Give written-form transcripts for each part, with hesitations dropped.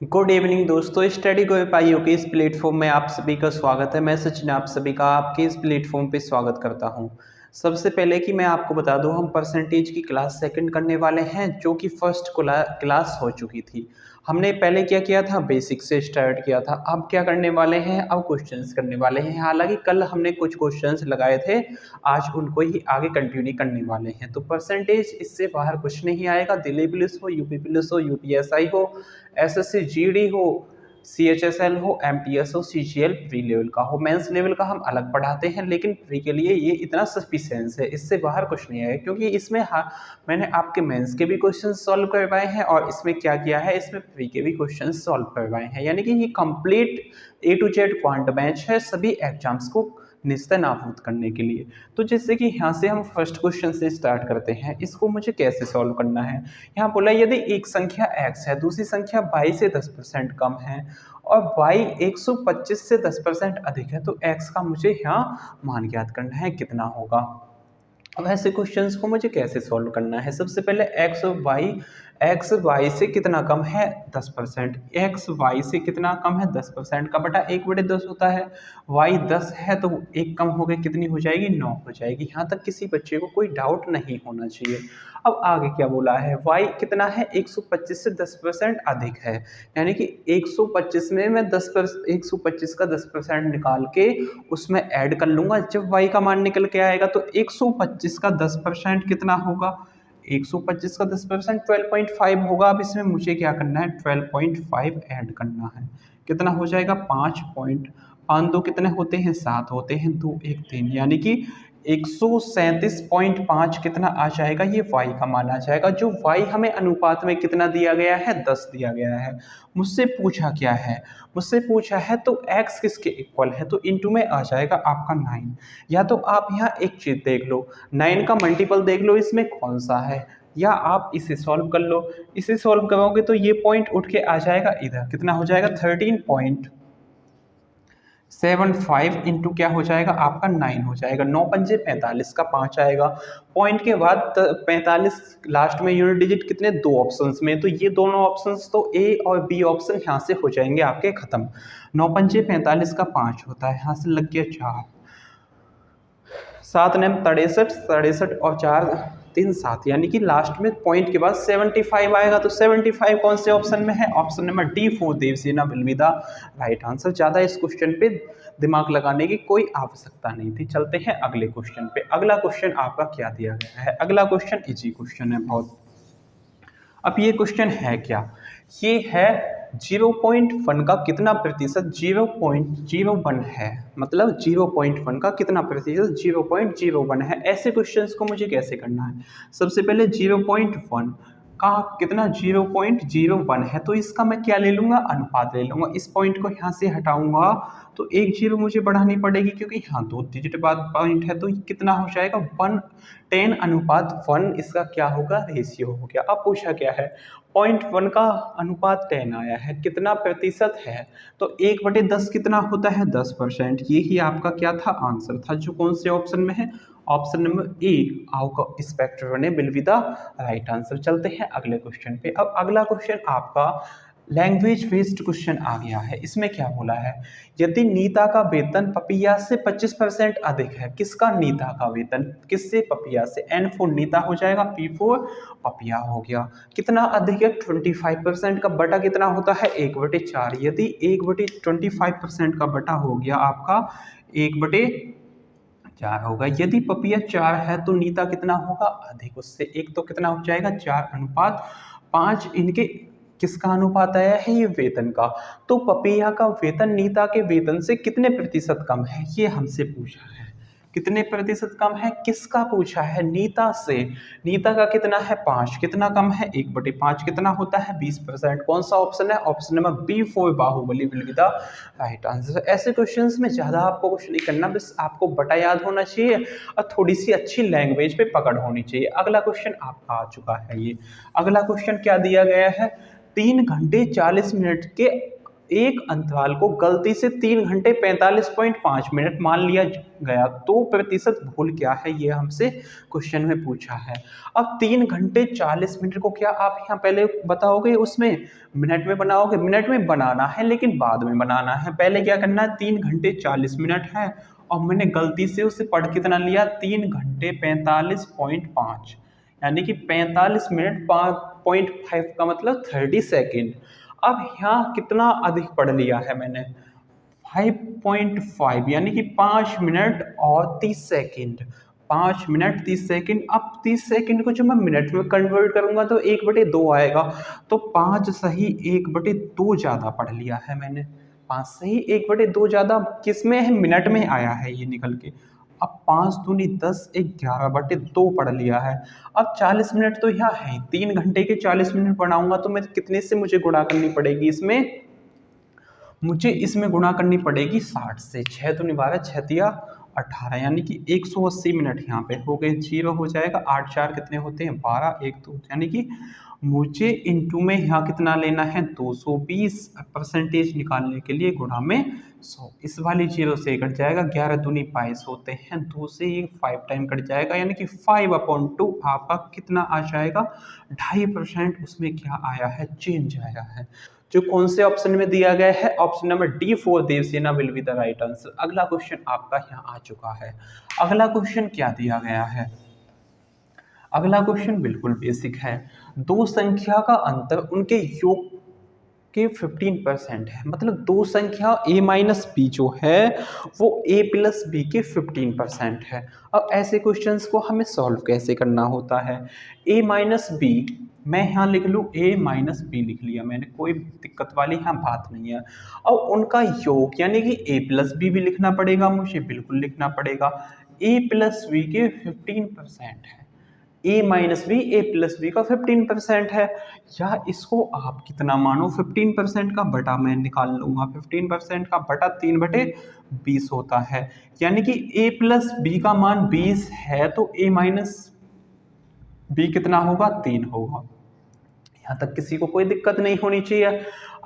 Good evening दोस्तों, study गो पाइयों के इस प्लेटफॉर्म में आप सभी का स्वागत है। मैं सचिन आप सभी का आपके इस प्लेटफॉर्म पे स्वागत करता हूं। सबसे पहले कि मैं आपको बता दूं, हम परसेंटेज की क्लास सेकंड करने वाले हैं जो कि फर्स्ट क्लास हो चुकी थी। हमने पहले क्या किया था, बेसिक से स्टार्ट किया था। अब क्या करने वाले हैं, अब क्वेश्चंस करने वाले हैं। हालांकि कल हमने कुछ क्वेश्चंस लगाए थे, आज उनको ही आगे कंटिन्यू करने वाले हैं। तो परसेंटेज इससे बाहर कुछ नहीं आएगा। दिल्ली पुलिस हो, यूपी पुलिस हो, यूपीएसआई हो, एसएससी जीडी हो, सीएचएसएल हो, एमटीएस हो, सीजीएल प्री लेवल का हो, मेंस लेवल का हम अलग पढ़ाते हैं, लेकिन प्री के लिए ये इतना सफिशिएंट है। इससे बाहर कुछ नहीं है, क्योंकि इसमें मैंने आपके मेंस के भी क्वेश्चन सॉल्व करवाए हैं और इसमें क्या किया है, इसमें प्री के भी क्वेश्चन सॉल्व करवाए हैं। यानी कि ये complete A to Z quant batch है सभी एग्जाम्स को निस्तानाबूद करने के लिए। तो जैसे कि यहाँ से हम फर्स्ट क्वेश्चन से स्टार्ट करते हैं, इसको मुझे कैसे सॉल्व करना है। यहाँ बोला यदि एक संख्या x है, दूसरी संख्या y से 10% कम है और y 125 से 10% अधिक है, तो x का मुझे यहाँ मान ज्ञात करना है, कितना होगा। अब ऐसे क्वेश्चंस को मुझे कैसे सॉल्व करना है। सबसे पहले एक्स वाई से कितना कम है, 10%। एक्स वाई से कितना कम है, 10% का बटा 1/10 होता है। वाई 10 है तो एक कम हो गए, कितनी हो जाएगी, 9 हो जाएगी। यहाँ तक किसी बच्चे को कोई डाउट नहीं होना चाहिए। अब आगे क्या बोला है, वाई कितना है, 125 से 10% अधिक है। यानी कि 125 में मैं 125 का 10% निकाल के उसमें ऐड कर लूंगा। जब y का मान निकल के आएगा तो 125 का 10% कितना होगा, 125 का 10% 12.5 होगा। अब इसमें मुझे क्या करना है, 12.5 ऐड करना है। कितना हो जाएगा, 5 दो कितने होते हैं, 7 होते हैं, 2 1 3, यानी कि 137.5 कितना आ जाएगा, ये y का मान आ जाएगा। जो y हमें अनुपात में कितना दिया गया है, 10 दिया गया है। मुझसे पूछा क्या है, मुझसे पूछा है तो x किसके इक्वल है, तो इनटू में आ जाएगा आपका 9। या तो आप यहाँ एक चीज देख लो, 9 का मल्टीपल देख लो इसमें कौन सा है, या आप इसे सॉल्व कर लो। इसे सॉल्व करोगे तो ये पॉइंट उठ के आ जाएगा इधर, कितना हो जाएगा, 13.75 इंटू क्या हो जाएगा आपका 9 हो जाएगा। 9 पंजे 45 का 5 आएगा। पॉइंट के बाद 45 लास्ट में यूनिट डिजिट कितने, 2 ऑप्शंस में, तो ये दोनों ऑप्शंस तो ए और बी ऑप्शन यहाँ से हो जाएंगे आपके खत्म। 9 पंजे 45 का 5 होता है, यहाँ से लग गया 4, 7 ने 63, 63 और 4 3 7, यानी कि लास्ट में पॉइंट के बाद 75 आएगा। तो 75 कौन से ऑप्शन में है, option number D 4 Devsena will be the right answer. ज़्यादा इस क्वेश्चन पे दिमाग लगाने की कोई आवश्यकता नहीं थी। चलते हैं अगले क्वेश्चन पे। अगला क्वेश्चन आपका क्या दिया गया है, अगला क्वेश्चन इजी क्वेश्चन है बहुत। अब ये क्वेश्चन है क्या, ये है 0.1 का कितना प्रतिशत 0.01 है, मतलब 0.1 का कितना प्रतिशत 0.01 है। ऐसे क्वेश्चंस को मुझे कैसे करना है, सबसे पहले 0.1 का कितना 0.01 है, तो इसका मैं क्या ले लूंगा, अनुपात ले लूंगा। इस पॉइंट को यहाँ से हटाऊंगा तो एक जीरो मुझे बढ़ानी पड़ेगी, क्योंकि यहाँ 2 डिजिट बाद पॉइंट है, तो कितना हो जाएगा 1:10 इसका क्या होगा, रेशियो हो गया। अब पूछा क्या है, 0.1 का अनुपात 10 आया है, कितना प्रतिशत है, तो 1/10 कितना होता है, 10%। ये ही आपका क्या था, आंसर था, जो कौन से ऑप्शन में है, ऑप्शन नंबर ए आपका स्पेक्ट्रम ने will be the right answer. चलते हैं अगले क्वेश्चन पे। अब अगला क्वेश्चन आपका लैंग्वेज बेस्ड क्वेश्चन आ गया है। इसमें क्या बोला है, यदि नीता का वेतन पपिया से 25% अधिक है, किसका, नीता का वेतन किससे, पपिया से। N फॉर नीता हो जाएगा, P फॉर पपिया हो गया। कितना अधिक है, 25% का बटा कितना होता है, 1/4। यदि 1/25% का बटा हो गया आपका 1/4 होगा। यदि पपिया 4 है तो नीता कितना होगा, अधिक उससे, एक तो कितना हो जाएगा 4:5। इनके किसका अनुपात आया है, ये वेतन का। तो पपिया का वेतन नीता के वेतन से कितने प्रतिशत कम है, ये हमसे पूछा है। कितने प्रतिशत कम है, किसका पूछा है, नीता से। नीता का कितना है, 5, कितना कम है, 1/5, कितना होता है 20%। कौन सा ऑप्शन है, option number B 4 Baahubali will be the right answer. ऐसे क्वेश्चंस में ज़्यादा आपको कुछ नहीं करना, बस आपको बटा याद होना चाहिए और थोड़ी सी अच्छी लैंग्वेज पे पकड़ होनी चाहिए। अगला क्वेश्चन आपका आ चुका है। ये अगला क्वेश्चन क्या दिया गया है, 3 घंटे 40 मिनट के एक अंतराल को गलती से 3 घंटे 45.5 मिनट मान लिया गया तो प्रतिशत भूल क्या है, ये हमसे क्वेश्चन में पूछा है। अब 3 घंटे 40 मिनट को क्या आप यहाँ पहले बताओगे, उसमें मिनट में बनाओगे? मिनट में बनाना है लेकिन बाद में बनाना है। पहले क्या करना है, 3 घंटे 40 मिनट है और मैंने गलती से उसे पढ़ कितना लिया, 3 घंटे 45.5, यानी कि 45 मिनट 5.5 का मतलब 30 सेकेंड। अब यहाँ कितना अधिक पढ़ लिया है मैंने, 5.5, यानी कि 5 मिनट और 30 सेकेंड। 5 minute 30 second. अब 30 सेकेंड को जब मैं मिनट में कन्वर्ट करूंगा तो 1/2 आएगा, तो 5 सही 1/2 ज़्यादा पढ़ लिया है मैंने। 5 सही 1/2 ज़्यादा किस में है, मिनट में आया है ये निकल के। अब 5 दूनी 10, 11/2 पढ़ लिया है। अब 40 मिनट तो यहाँ है, 3 घंटे के 40 मिनट बनाऊंगा तो मैं कितने से मुझे गुणा करनी पड़ेगी, मुझे इसमें गुणा करनी पड़ेगी 60 से। 6 दूनी 12, 6 तिया 18, यानी कि 180 मिनट यहाँ पे हो गए, 0 हो जाएगा। 8 4 कितने होते हैं, 12, 1 2, यानी कि मुझे इनटू में यहाँ कितना लेना है, 220 परसेंटेज निकालने के लिए गुणा में 100। इस वाली 0 से कट जाएगा, 11 दूनी 22 होते हैं, 2 से ये 5 टाइम कट जाएगा, यानी कि 5/2 आपका कितना आ जाएगा, 2.5%। उसमें क्या आया है, चेंज आया है, जो कौन से ऑप्शन में दिया गया है, option number D for Devsena will be the right answer. अगला क्वेश्चन आपका यहाँ आ चुका है। अगला क्वेश्चन क्या दिया गया है, अगला क्वेश्चन बिल्कुल बेसिक है। दो संख्या का अंतर उनके योग के 15% है, मतलब दो संख्या a माइनस बी जो है वो a प्लस बी के 15% है। अब ऐसे क्वेश्चंस को हमें सॉल्व कैसे करना होता है, a माइनस बी मैं यहाँ लिख लूँ, a माइनस बी लिख लिया मैंने, कोई दिक्कत वाली यहाँ बात नहीं है। और उनका योग यानी कि a प्लस बी भी लिखना पड़ेगा मुझे, बिल्कुल लिखना पड़ेगा। a प्लस बी के 15% है, a minus B A plus B का 15% है। या इसको आप कितना मानो, 15% का बटा मैं निकाल लूंगा, 15% का बटा 3/20 होता है, यानी कि a प्लस बी का मान 20 है तो a माइनस बी कितना होगा, 3 होगा। यहाँ तक किसी को कोई दिक्कत नहीं होनी चाहिए।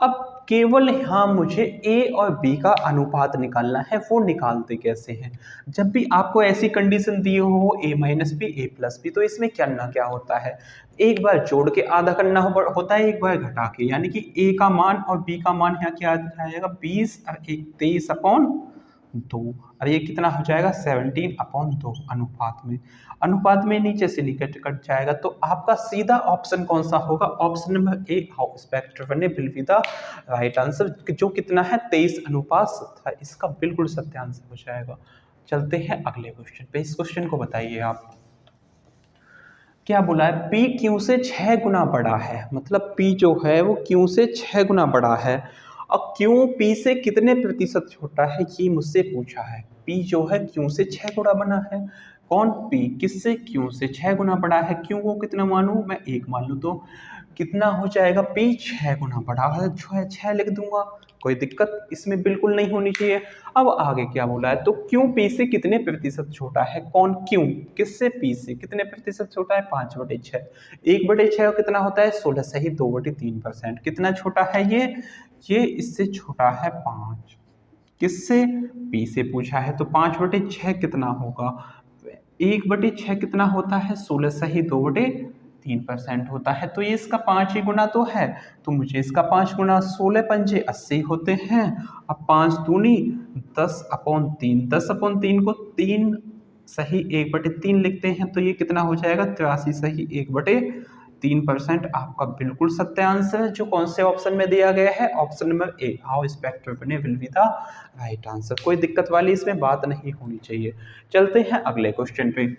अब केवल यहाँ मुझे a और b का अनुपात निकालना है, वो निकालते कैसे हैं, जब भी आपको ऐसी कंडीशन दी हो a minus B A plus B, तो इसमें करना क्या होता है, एक बार जोड़ के आधा करना होता है, एक बार घटा के, यानी कि a का मान और b का मान यहाँ क्या जाएगा, 20 और 1 23/2, और ये कितना हो जाएगा, 17/2 अनुपात में नीचे से नीचे कट जाएगा। तो आपका सीधा ऑप्शन कौन सा होगा, option number A, how spectrum will be the right answer, जो कितना है 23:17, इसका बिल्कुल सत्य आंसर हो जाएगा। चलते हैं अगले क्वेश्चन पे, इस क्वेश्चन को बताइए आप। क्या बोला है, P Q से 6 गुना बड़ा है, मतलब P जो है वो Q से 6 गुना बड़ा है, और Q P से कितने प्रतिशत छोटा है, ये मुझसे पूछा है। P जो है Q से 6 गुना बना है, कौन, P किससे, Q से 6 गुना बड़ा है। Q को कितना मानूं मैं, 1 मान लूं, तो कितना हो जाएगा, P 6 गुना बड़ा है, 6 लिख दूंगा, कोई दिक्कत इसमें बिल्कुल नहीं होनी चाहिए। अब आगे क्या बोला है, तो Q P से कितने प्रतिशत छोटा है, कौन, Q किससे, P से कितने प्रतिशत छोटा है, 5/6। 1/6 कितना होता है, 16, सही 2/3%। कितना छोटा है ये इससे छोटा है 5, किससे, P से पूछा है, तो 5/6 कितना होगा, 1/6 कितना होता है, 16, सही 2/3% होता है। तो ये इसका 5 ही गुना तो है, तो मुझे इसका 5 गुना, 16 पंजे 80 होते हैं। अब 5 दूनी 10/3, 10/3 को 3 सही 1/3 लिखते हैं, तो ये कितना हो जाएगा, 83 सही 1/3%। आपका बिल्कुल सत्य आंसर है, जो कौन से ऑप्शन में दिया गया है, option number A, how spectrum will be the right answer. कोई दिक्कत वाली इसमें बात नहीं होनी चाहिए। चलते हैं अगले क्वेश्चन पे।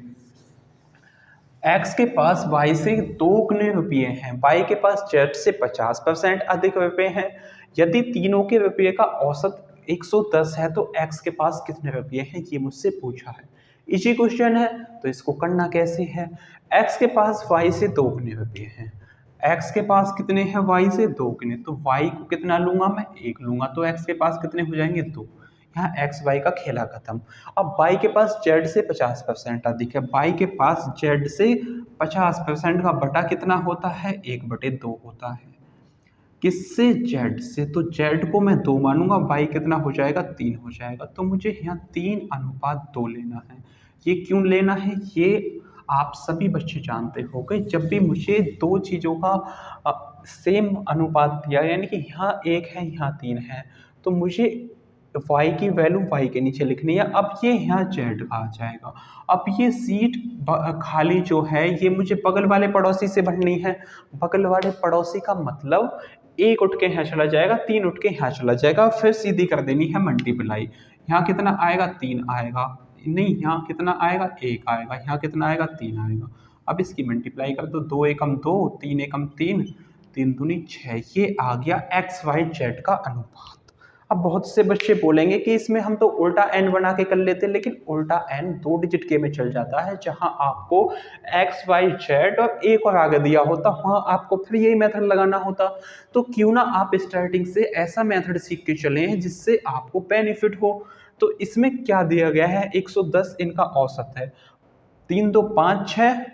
X के पास Y से 2 गुने रुपये हैं, Y के पास Z से 50% अधिक रुपये हैं। यदि तीनों के रुपये का औसत 110 है तो X के पास कितने रुपये हैं, ये मुझसे पूछा है। इसी क्वेश्चन है, तो इसको करना कैसे है, X के पास Y से 2 गुने रुपये हैं, X के पास कितने हैं, Y से 2 गुने, तो Y को कितना लूंगा मैं, 1 लूंगा, तो X के पास कितने हो जाएंगे, 2। यहाँ एक्स वाई का खेला खत्म। अब वाई के पास जेड से 50% अधिक है, वाई के पास जेड से 50% का बटा कितना होता है, 1/2 होता है। किससे, जेड से। तो जेड को मैं 2 मानूंगा, वाई कितना हो जाएगा, 3 हो जाएगा। तो मुझे यहाँ 3:2 लेना है। ये क्यों लेना है, ये आप सभी बच्चे जानते होंगे। जब भी मुझे दो चीज़ों का सेम अनुपात दिया, यानी कि यहाँ 1 है यहाँ 3 है, तो मुझे y की वैल्यू y के नीचे लिखनी है। अब ये यहाँ z आ जाएगा। अब ये सीट खाली जो है ये मुझे बगल वाले पड़ोसी से भरनी है। बगल वाले पड़ोसी का मतलब 1 उठ के यहाँ चला जाएगा, 3 उठ के यहाँ चला जाएगा, फिर सीधी कर देनी है मल्टीप्लाई। यहाँ कितना आएगा, 3 आएगा, नहीं यहाँ कितना आएगा, 1 आएगा, यहाँ कितना आएगा, 3 आएगा। अब इसकी मल्टीप्लाई कर दो, 2 एकम 2, 3 एकम 3, 3 दूनी 6। ये आ गया एक्स वाई जेड का अनुपात। अब बहुत से बच्चे बोलेंगे कि इसमें हम तो उल्टा एन बना के कर लेते, लेकिन उल्टा एन 2 डिजिट के में चल जाता है। जहां आपको एक्स वाई जेड और एक और आगे दिया होता, वहां आपको फिर यही मेथड लगाना होता। तो क्यों ना आप स्टार्टिंग से ऐसा मेथड सीख के चले जिससे आपको बेनिफिट हो। तो इसमें क्या दिया गया है, 110 इनका औसत है। 3 2 5 6,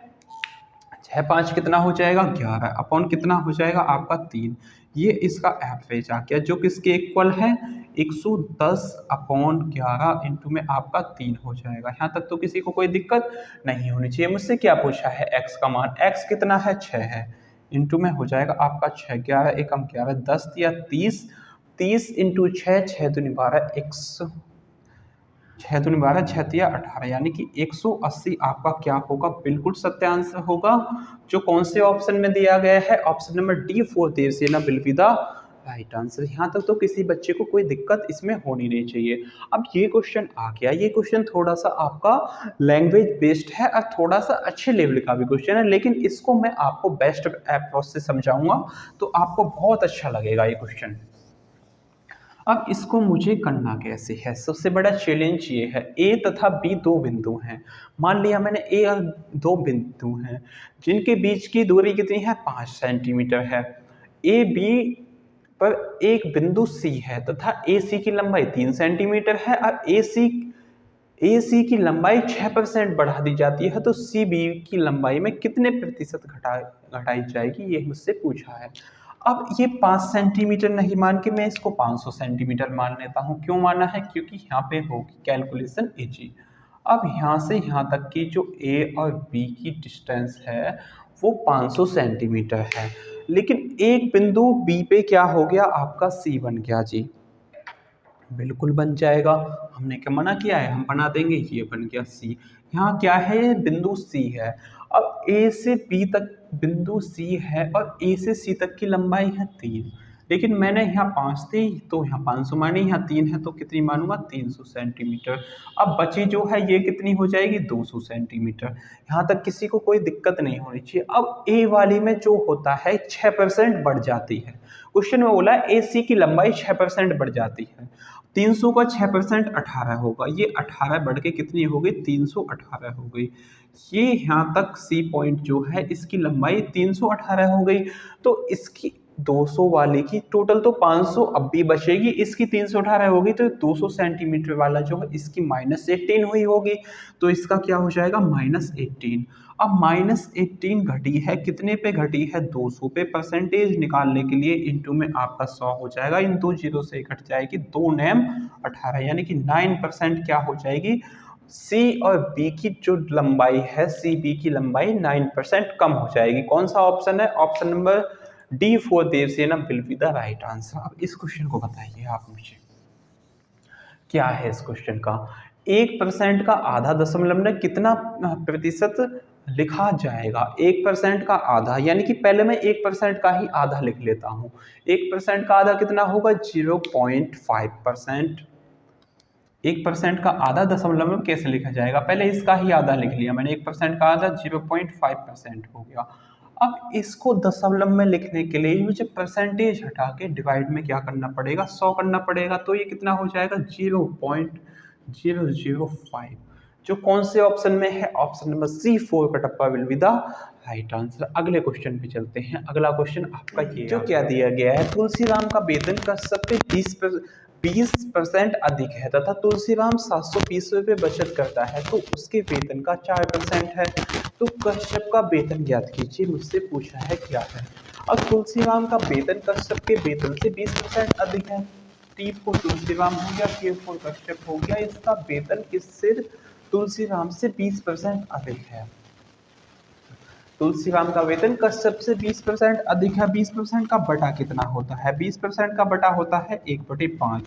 6 5 कितना हो जाएगा, 11 अपॉन कितना हो जाएगा आपका 3। ये इसका एवरेज आ गया, जो किसके इक्वल है, 110 अपॉन 11 इंटू में आपका 3 हो जाएगा। यहाँ तक तो किसी को कोई दिक्कत नहीं होनी चाहिए। मुझसे क्या पूछा है, x का मान, x कितना है, 6 है, इंटू में हो जाएगा आपका 6, 11 एकम 11, 10 या 30, 30 इंटू 6, 6 दूनी 12, 100, 6 दूनी 12, 6 तिया 18, यानी कि 180 आपका क्या होगा, बिल्कुल सत्य आंसर होगा, जो कौन से ऑप्शन में दिया गया है, option number D 4 Devsena will be the right answer. यहाँ तक तो किसी बच्चे को कोई दिक्कत इसमें होनी नहीं चाहिए। अब ये क्वेश्चन आ गया, ये क्वेश्चन थोड़ा सा आपका लैंग्वेज बेस्ड है और थोड़ा सा अच्छे लेवल का भी क्वेश्चन है, लेकिन इसको मैं आपको बेस्ट अप्रोच से समझाऊंगा तो आपको बहुत अच्छा लगेगा ये क्वेश्चन। अब इसको मुझे करना कैसे है, सबसे बड़ा चैलेंज ये है, ए तथा बी 2 बिंदु हैं। मान लिया मैंने ए और 2 बिंदु हैं जिनके बीच की दूरी कितनी है, 5 सेंटीमीटर है। ए बी पर एक बिंदु सी है तथा ए सी की लंबाई 3 सेंटीमीटर है और ए सी की लंबाई 6% बढ़ा दी जाती है, तो सी बी की लंबाई में कितने प्रतिशत घटाई जाएगी, ये मुझसे पूछा है। अब ये 5 सेंटीमीटर नहीं मान के मैं इसको 500 सेंटीमीटर मान लेता हूँ। क्यों माना है, क्योंकि यहाँ पे होगी कैलकुलेशन इजी। अब यहाँ से यहाँ तक की जो ए और बी की डिस्टेंस है वो 500 सेंटीमीटर है, लेकिन एक बिंदु बी पे क्या हो गया, आपका सी बन गया जी, बिल्कुल बन जाएगा। हमने क्या मना किया है, हम बना देंगे, ये बन गया सी। यहाँ क्या है, बिंदु सी है। अब ए से बी तक बिंदु सी है और ए से सी तक की लंबाई है 3, लेकिन मैंने यहाँ 5 थी तो यहाँ 500 मानी, यहाँ 3 है तो कितनी मानूंगा, 300 सेंटीमीटर। अब बची जो है ये कितनी हो जाएगी, 200 सेंटीमीटर। यहाँ तक किसी को कोई दिक्कत नहीं होनी चाहिए। अब ए वाली में जो होता है 6% बढ़ जाती है। क्वेश्चन में बोला ए सी की लंबाई 6% बढ़ जाती है। 300 का 6% 18 होगा, ये 18 बढ़ के कितनी हो गई, 318 हो गई। ये यहाँ तक सी पॉइंट जो है इसकी लंबाई 318 हो गई। तो इसकी 200 वाले की टोटल तो 500 अब भी बचेगी, इसकी 318 होगी, तो 200 सेंटीमीटर वाला जो है इसकी -18 हुई होगी। तो इसका क्या हो जाएगा, -18। अब -18 घटी है, कितने पे घटी है, 200 पे। परसेंटेज निकालने के लिए इंटू में आपका 100 हो जाएगा, इन 2 जीरो से घट जाएगी, 2 9 18, यानी कि 9% क्या हो जाएगी, सी और बी की जो लंबाई है, सी बी की लंबाई 9% कम हो जाएगी। कौन सा ऑप्शन है, option number D 4 Devsena will be the right answer. अब इस क्वेश्चन को बताइए आप मुझे, क्या है इस क्वेश्चन का, 1% का आधा दशमलव में कितना प्रतिशत लिखा जाएगा। 1% का आधा, यानी कि पहले मैं 1% का ही आधा लिख लेता हूँ। 1% का आधा कितना होगा, 0.5%। 1% का आधा दशमलव में कैसे लिखा जाएगा, पहले इसका ही आधा लिख लिया मैंने, 1% का आधा 0.5% हो गया। अब इसको दशमलव में लिखने के लिए मुझे परसेंटेज हटा के डिवाइड में क्या करना पड़ेगा, 100 करना पड़ेगा। तो ये कितना हो जाएगा, 0.005, जो कौन से ऑप्शन में है, ऑप्शन नंबर सी 4 का टप्पा will be the right answer. अगले क्वेश्चन पे चलते हैं। अगला क्वेश्चन आपका ये जो क्या दिया गया है, तुलसीराम का वेतन कश्यप पे 20% अधिक है तथा तुलसीराम 720 रुपये बचत करता है, तो उसके वेतन का 4% है। तो कश्यप का वेतन ज्ञात कीजिए, मुझसे पूछा है क्या है। अब तुलसीराम का वेतन कश्यप के वेतन से 20% अधिक है। T4 तुलसीराम हो गया, K4 कश्यप हो गया, इसका वेतन किससे तुलसीराम से 20% अधिक है। तुलसीराम का वेतन कश्यप से 20% अधिक है। 20% का बटा कितना होता है? 20% का बटा होता है 1/5।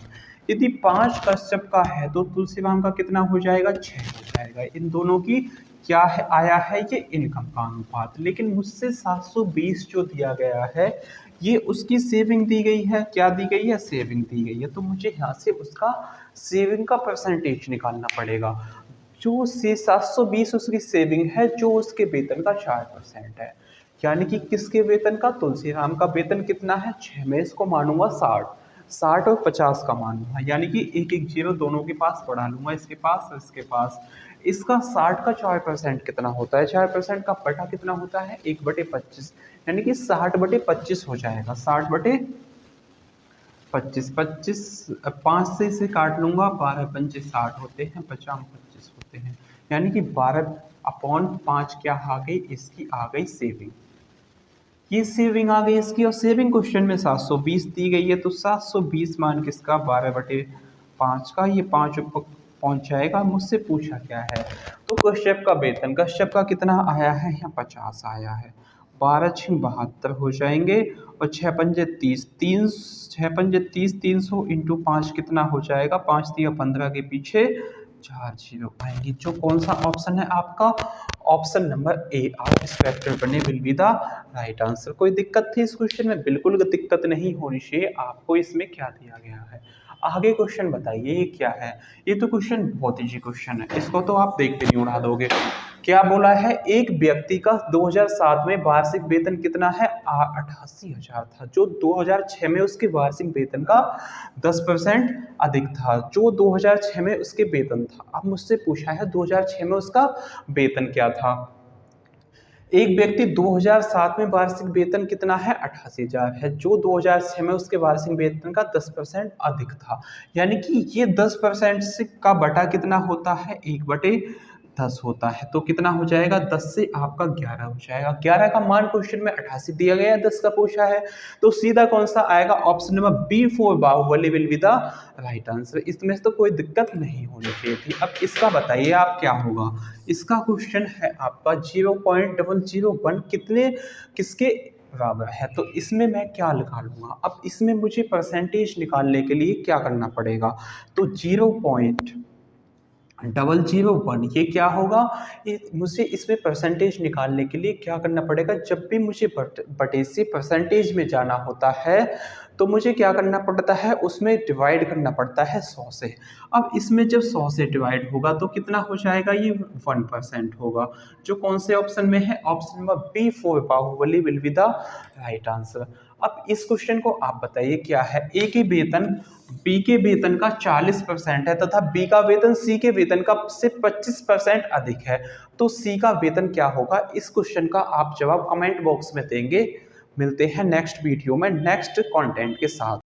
यदि 5 कश्यप का है तो तुलसीराम का कितना हो जाएगा? 6 हो जाएगा। इन दोनों की क्या है आया है? ये इनकम का अनुपात। लेकिन मुझसे 720 जो दिया गया है ये उसकी सेविंग दी गई है। क्या दी गई है? सेविंग दी गई है। तो मुझे यहाँ से उसका सेविंग का परसेंटेज निकालना पड़ेगा। जो से 720 उसकी सेविंग है, जो उसके वेतन का 4% है। यानी कि किसके वेतन का? तुलसीराम का वेतन कितना है? 6 में इसको मानूंगा 60। 60 और 50 का मानूंगा, यानी कि एक एक जीरो दोनों के पास बढ़ा लूंगा, इसके पास और इसके पास। इसका 60 का 4% कितना होता है? 4% का बटा कितना होता है? 1/25, यानी कि 60/25 हो जाएगा। 60/25, 25 5 से इसे काट लूंगा, 12×5 60 होते हैं, 50/25 होते हैं, यानी कि 12/5 क्या आ गई? इसकी आ गई सेविंग। ये सेविंग आ गई इसकी, और सेविंग क्वेश्चन में 720 दी गई है, तो 720 मान किसका? 12/5 का। ये 5 पहुंच जाएगा। मुझसे पूछा क्या है? तो कश्यप का वेतन, कश्यप का कितना आया है? यहाँ 50 आया है। 12×6 = 72 हो जाएंगे, और 6×5 30, 6×5 300 इंटू 5 कितना हो जाएगा? 5×3 = 15 के पीछे 4 जीरो आएंगे। जो कौन सा ऑप्शन है आपका? ऑप्शन नंबर ए, आप इस फैक्टर बने will be the right answer. कोई दिक्कत थी इस क्वेश्चन में? बिल्कुल दिक्कत नहीं होनी चाहिए। आपको इसमें क्या दिया गया है? आगे क्वेश्चन बताइए ये क्या है? ये तो क्वेश्चन बहुत इजी क्वेश्चन है, इसको तो आप देख के नहीं उड़ा दोगे। क्या बोला है? एक व्यक्ति का 2007 में वार्षिक वेतन कितना है? 88,000 था, जो 2006 में उसके वार्षिक वेतन का 10% अधिक था, जो 2006 में उसके वेतन था। अब मुझसे पूछा है 2006 में उसका वेतन क्या था। एक व्यक्ति 2007 में वार्षिक वेतन कितना है? 88,000 है, जो 2006 में उसके वार्षिक वेतन का 10% अधिक था। यानी कि ये 10% का बटा कितना होता है? 1/10 होता है। तो कितना हो जाएगा? 10 से आपका 11 हो जाएगा। 11 का मान क्वेश्चन में 88 दिया गया है, 10 का पूछा है, तो सीधा कौन सा आएगा? Option number B for Baahubali will be the right answer. इसमें से तो कोई दिक्कत नहीं होनी चाहिए थी। अब इसका बताइए आप क्या होगा? इसका क्वेश्चन है आपका 0.001 किसके बराबर है? तो इसमें मैं क्या निकालूंगा? अब इसमें मुझे परसेंटेज निकालने के लिए क्या करना पड़ेगा? तो 0.001 ये क्या होगा? मुझे इसमें परसेंटेज निकालने के लिए क्या करना पड़ेगा? जब भी मुझे बटे से परसेंटेज में जाना होता है तो मुझे क्या करना पड़ता है? उसमें डिवाइड करना पड़ता है 100 से। अब इसमें जब 100 से डिवाइड होगा तो कितना हो जाएगा? ये 1% होगा, जो कौन से ऑप्शन में है? Option number B for Baahubali will be the right answer. अब इस क्वेश्चन को आप बताइए क्या है? ए के वेतन बी के वेतन का 40% है, तथा बी का वेतन सी के वेतन का से 25% अधिक है, तो सी का वेतन क्या होगा? इस क्वेश्चन का आप जवाब कमेंट बॉक्स में देंगे। मिलते हैं नेक्स्ट वीडियो में नेक्स्ट कंटेंट के साथ।